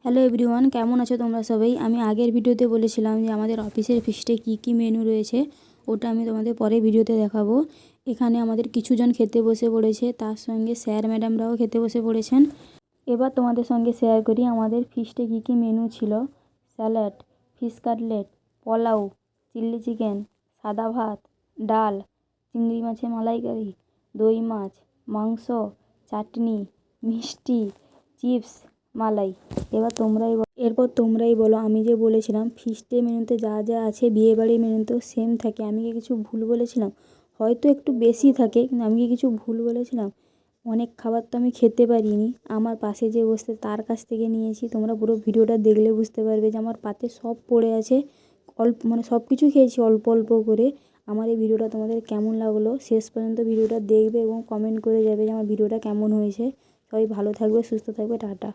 Hello everyone, কেমন আছো তোমরা সবাই? আমি আগের ভিডিওতে বলেছিলাম যে আমাদের অফিসের ফিস্টে কী কী মেনু রয়েছে, ওটা আমি তোমাদের পরের ভিডিওতে দেখাবো। এখানে আমাদের কিছুজন খেতে বসে পড়েছে, তার সঙ্গে স্যার ম্যাডামরাও খেতে বসে পড়েছেন। এবার তোমাদের সঙ্গে শেয়ার করি আমাদের ফিস্টে কী কী মেনু ছিল। Salad, fish cutlet, pulao, chilli chicken, সাদা ভাত, ডাল, চিংড়ি মাছের মালাইকারি, দই মাছ, মাংস, চাটনি, মিষ্টি, চিপস, মালাই। এরপর তোমরাই বলো, আমি যে বলেছিলাম ফিস্টের মেনুতে যা যা আছে বিয়েবাড়ির মেনুতেও সেম থাকে, আমি কি কিছু ভুল বলেছিলাম? হয়তো একটু বেশি থাকে, কিন্তু আমি কি কিছু ভুল বলেছিলাম? অনেক খাবার তো আমি খেতে পারিনি, আমার পাশে যে বসে তার কাছ থেকে নিয়েছি। তোমরা পুরো ভিডিওটা দেখলে বুঝতে পারবে যে আমার পাতে সব পড়ে আছে। সব কিছু খেয়েছি অল্প অল্প করে। আমার এই ভিডিওটা তোমাদের কেমন লাগলো শেষ পর্যন্ত ভিডিওটা দেখবে এবং কমেন্ট করে যাবে যে আমার ভিডিওটা কেমন হয়েছে। সবাই ভালো থাকবে, সুস্থ থাকবে, টাটা।